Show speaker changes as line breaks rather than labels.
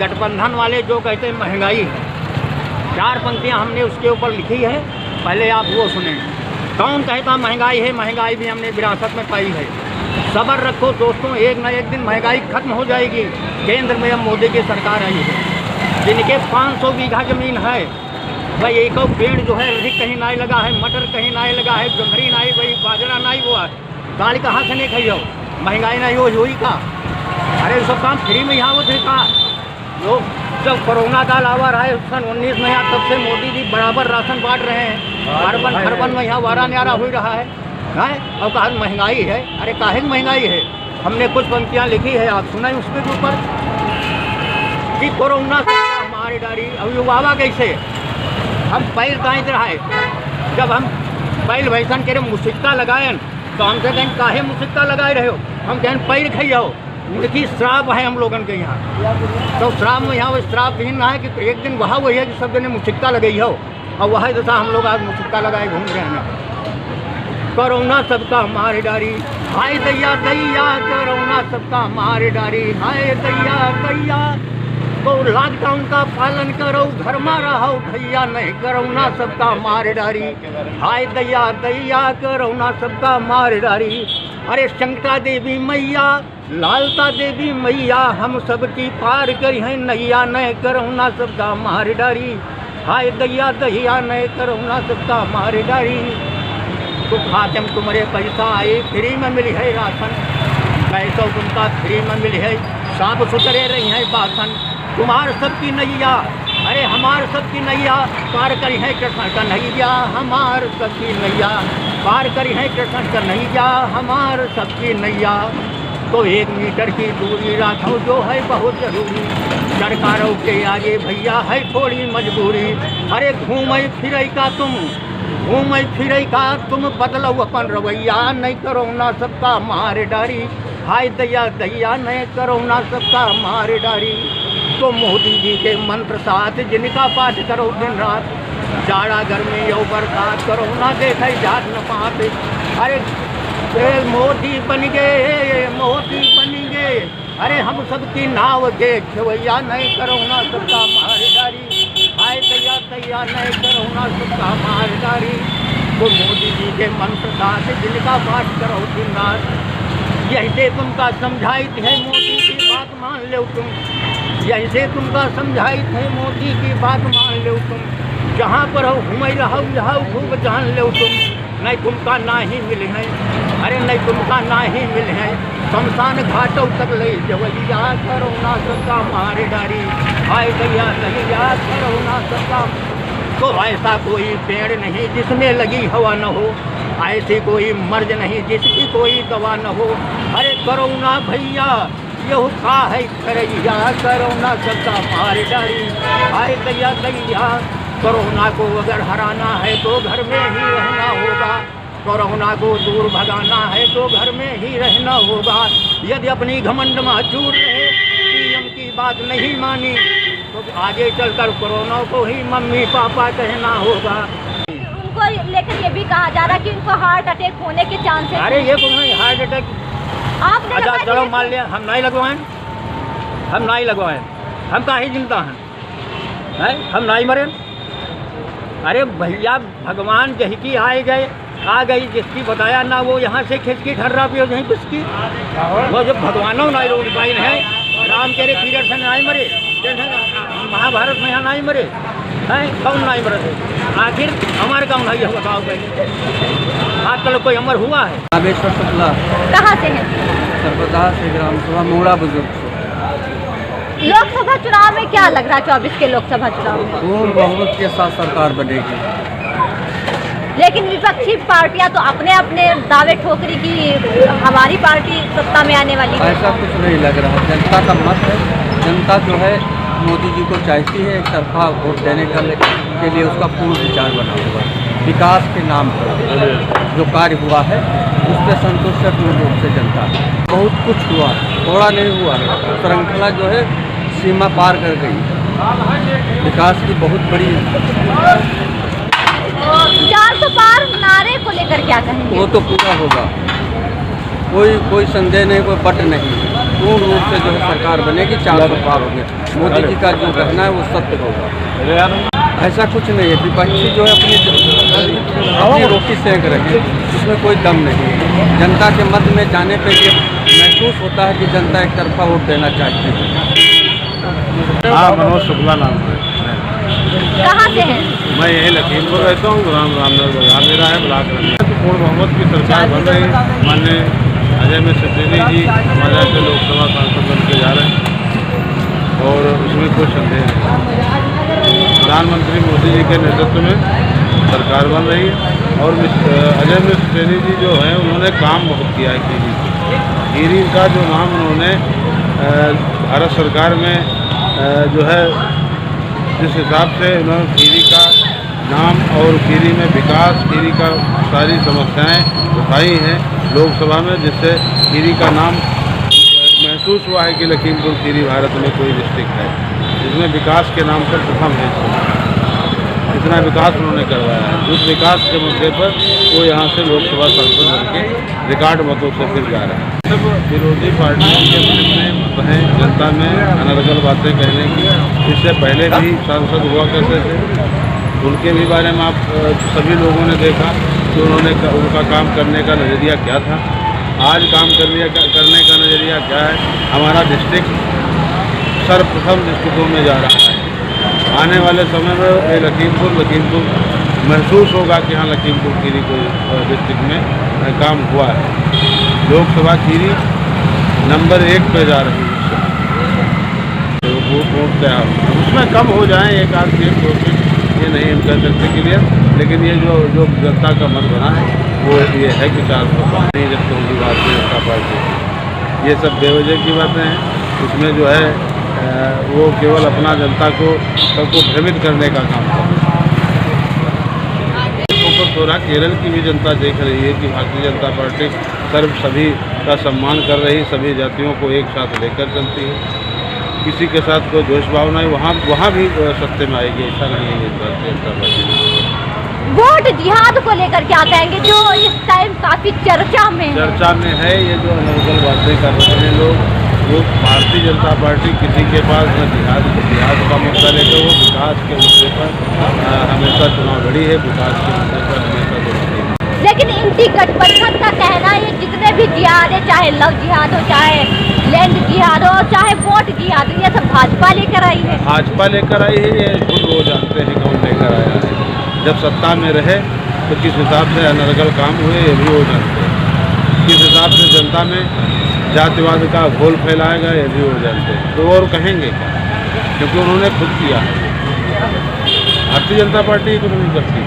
गठबंधन वाले जो कहते हैं महंगाई है, 4 पंक्तियाँ हमने उसके ऊपर लिखी है, पहले आप वो सुने। कौन कहता महंगाई है? महंगाई भी हमने विरासत में पाई है। सब्र रखो दोस्तों, एक न एक दिन महंगाई खत्म हो जाएगी। केंद्र में अब मोदी की सरकार आई है, जिनके 500 बीघा ज़मीन है, भाई एक पेड़ जो है अधिक कहीं नहीं लगा है, मटर कहीं नहीं लगा है, गंधरी नहीं, वही बाजरा नहीं हुआ, दाल कहाँ से नहीं खाई हो? महंगाई नहीं हो हुई का? अरे सब काम फ्री में यहाँ होते का? लोग जब कोरोना काल आवा रहा है सन 19 में, यहाँ तब से मोदी जी बराबर राशन बांट रहे हैं, खरबन में यहाँ वारा न्यारा हो रहा है। और कहा महंगाई है, अरे काहे महंगाई है? हमने कुछ पंक्तियाँ लिखी है, आप सुनाए उसके ऊपर कि कोरोना से हमारी डारी। अब युवा कैसे हम पैर दाँच रहा है, जब हम पैर वैसन के मुसिक्का लगाए तो हमसे कहें काहे मुसिक्का लगाए रहे हो? हम कहें पैर खाइए, उनकी श्राप है हम लोगन के यहाँ। तो श्राप में यहाँ वो श्राप भी ना है कि एक दिन वहाँ वही है कि सब जने मुसिक्का लगाई हो, और वही जैसा हम लोग आज मुसिक्का लगाए घूम रहे हैं। कोरोना सबका मारे डारी, हाय दैया दैया, कोरोना सबका मारे डारी, हाय दैया दैया। तो लॉकडाउन का पालन करो, घर में रहो भैया, नहीं कोरोना सबका मारे डारी, हाय दैया दैया, कोरोना सबका मारे डारी। अरे शंकरा देवी मैया, लालता देवी मैया, हम सबकी पार करी हैं नैया, नहीं कोरोना सबका मारे डारी, हाय दैया दैया, नहीं कोरोना सबका मारे डारी। तो खाते में तुम्हारे पैसा आए, फ्री में मिली है राशन, पैसा तुमका फ्री में मिली है, साफ सुथरे रही है बासन। तुम्हार सबकी नैया, अरे हमार सबकी नैया पार करी है कृष्ण का नैया, हमार सबकी नैया पार करी है कृष्ण का नैया, हमार सबकी नैया। तो 1 मीटर की दूरी रखो जो है बहुत जरूरी, सरकारों के आगे भैया है थोड़ी मजबूरी। अरे घूमे फिरे का तुम बदलो अपन रवैया, नहीं कोरोना सबका मारे डारी, हाय दैया दैया, नहीं कोरोना सबका मारे डारी। तो मोदी जी के मंत्र साथ जिनका पाठ करो दिन रात, जाड़ा गर्मी यो बरसात, कोरोना देखे जात न पात। अरे मोदी बन गए, मोदी बन गए, अरे हम सबकी नाव के खेवैया, नहीं कोरोना सबका मारे डारी, हाय दैया दैया, नहीं कोरोना सबका मारे डारी। तो मोदी जी के मंत्र साथ जिनका पाठ करो दिन रात, यही से तुमका समझाई है मोदी की बात मान लो तुम, यही से तुमका समझाई है मोदी की बात मान लो तुम। जहाँ पर हो घूमे रहो, यहाँ खूब जान लो तुम, नहीं तुमका ना ही मिले हैं, अरे नहीं तुमका ना ही मिले हैं, शमशान घाटों तक ले जवैया, कोरोना सबका मारे डारी, हाय दैया दैया, कोरोना सबका। तो ऐसा कोई पेड़ नहीं जिसमें लगी हवा न हो, ऐसी कोई मर्ज नहीं जिसकी कोई दवा न हो। अरे कोरोना भैया यह का है करैया, कोरोना सबका मारे डारी, हाय दैया दैया। कोरोना को अगर हराना है तो घर में ही रहना होगा, कोरोना को दूर भगाना है तो घर में ही रहना होगा। यदि अपनी घमंड में चूर रहे, पीएम की बात नहीं मानी, तो आगे चलकर कोरोना को ही मम्मी पापा कहना होगा।
उनको लेकर ये भी कहा जा रहा है कि उनको हार्ट अटैक होने के चांसेस।
अरे ये कौन है हार्ट अटैक?
आपने
अच्छा चलो मान लिया हम नहीं लगवाएं, हम नहीं लगवाएं, हम काहे जिंदा हैं, हम नहीं मरे। अरे भैया भगवान जही आए गए आ गई, जिसकी बताया ना वो यहाँ से खिसकी ठर्रा पियो जहीं किसकी, वो जब भगवानों नहीं रोड पाइन है, राम के पीरियड से नहीं मरे, महाभारत में यहाँ नहीं मरे हैं, कौन नहीं मरे थे? आखिर हमारे कौन है बताओ पहले, आजकल कोई अमर हुआ है?
नागेश्वर शुक्ला।
कहाँ से है?
सर्वदा से ग्राम सभा मोड़ा बुजुर्ग।
लोकसभा चुनाव में क्या लग रहा है? 24 के लोकसभा चुनाव में
पूर्ण बहुमत के साथ सरकार बनेगी,
लेकिन विपक्षी पार्टियां तो अपने अपने दावे ठोकरी की हमारी पार्टी सत्ता में आने वाली है।
ऐसा कुछ नहीं लग रहा। जनता का मत है, जनता जो है मोदी जी को चाहती है, एक तरफा वोट देने के लिए उसका पूर्ण विचार बना हुआ है। विकास के नाम पर जो कार्य हुआ है उस पर संतुष्ट है पूर्ण रूप से जनता। बहुत कुछ हुआ, थोड़ा नहीं हुआ, श्रृंखला जो है सीमा पार कर गई, विकास की बहुत बड़ी।
400 पार नारे को लेकर क्या कहेंगे?
वो तो पूरा होगा, कोई संदेह नहीं, कोई पट नहीं, पूर्ण रूप से जो है सरकार बनेगी, 400 पार हो गया। मोदी जी का जो कहना है वो सत्य होगा। ऐसा कुछ नहीं है, विपक्षी जो है अपनी रोटी सेंक रहे हैं, उसमें कोई दम नहीं है। जनता के मध्य में जाने पे ये महसूस होता है कि जनता एक तरफा वोट देना चाहती है।
हाँ, मनोज शुक्ला नाम है।
कहाँ से हैं?
मैं यही लखीमपुर रहता हूँ। रामनगर बाजार मेरा है, ब्लॉक रंगा। पूर्ण बहुमत की सरकार बन रही है। माननीय अजय मिश्र जी हमारे से लोकसभा सांसद बन के जा रहे हैं और उसमें कोई संदेह नहीं। प्रधानमंत्री मोदी जी के नेतृत्व में सरकार बन रही है और अजय मिश्र जी जो हैं उन्होंने काम बहुत किया है। खीरी का जो नाम उन्होंने भारत सरकार में जो है जिस हिसाब से उन्होंने खीरी का नाम और खीरी में विकास, खीरी का सारी समस्याएं उठाई हैं लोकसभा में, जिससे खीरी का नाम महसूस हुआ है कि लखीमपुर खीरी भारत में कोई डिस्ट्रिक्ट है जिसमें विकास के नाम पर प्रथम है। इतना विकास उन्होंने करवाया है। उस विकास के मुद्दे पर वो यहाँ से लोकसभा सांसद बनके रिकॉर्ड मतों से फिर जा रहे हैं। सब विरोधी पार्टियों के अपने मत हैं जनता में अनर्गल बातें कहने की। इससे पहले भी सांसद हुआ करते थे, उनके भी बारे में आप सभी लोगों ने देखा कि उन्होंने उनका काम करने का नज़रिया क्या था। आज काम करने का नज़रिया क्या है। हमारा डिस्ट्रिक्ट सर्वप्रथम डिस्ट्रिक्टों में जा रहा है। आने वाले समय में ये लखीमपुर महसूस होगा कि हाँ लखीमपुर खीरी को डिस्ट्रिक्ट में काम हुआ है। लोकसभा खीरी नंबर 1 पे जा रही है। तो वोट क्या उसमें कम हो जाए, एक आध सीट 2 सीट ये नहीं हम कह सकते क्लियर, लेकिन ये जो जनता का मत बना है वो ये है कि 405 नहीं जब होगी भारतीय जनता पार्टी। ये सब बेवजह की बातें हैं। उसमें जो है वो केवल अपना जनता को सबको भ्रमित करने का काम कर रहे हैं। थोड़ा केरल की भी जनता देख रही है कि भारतीय जनता पार्टी सभी का सम्मान कर रही, सभी जातियों को एक साथ लेकर चलती है। किसी के साथ कोई द्वेष भावना है वहाँ भी सत्य में आएगी, ऐसा नहीं है भारतीय जनता पार्टी।
वोट जिहाद को लेकर क्या कहेंगे, जो इस टाइम काफी चर्चा में
है। ये जो अनर्गल बातें कर रहे हैं लोग, वो भारतीय जनता पार्टी किसी के पास न जिहाद का मुद्दा लेकर वो विकास के मुद्दे पर हमेशा चुनाव लड़ी है। विकास के मुद्दे पर हमेशा लड़ी है।
लेकिन इनकी गठबंधन का कहना है जितने भी जिहाद है, चाहे लव जिहाद हो, चाहे लैंड जिहाद हो, चाहे वोट जिहाद हो, ये सब भाजपा लेकर आई है।
भाजपा लेकर आई है, ये खुद वो जानते हैं कौन लेकर आया है। जब सत्ता में रहे तो किस हिसाब से अनर्गल काम हुए ये भी वो जानते हैं। किस हिसाब से जनता में जातिवाद का घोल फैलाएगा ये भी वो जानते हैं। तो और कहेंगे क्या, क्योंकि उन्होंने खुद किया है। भारतीय जनता पार्टी कुछ नहीं करती।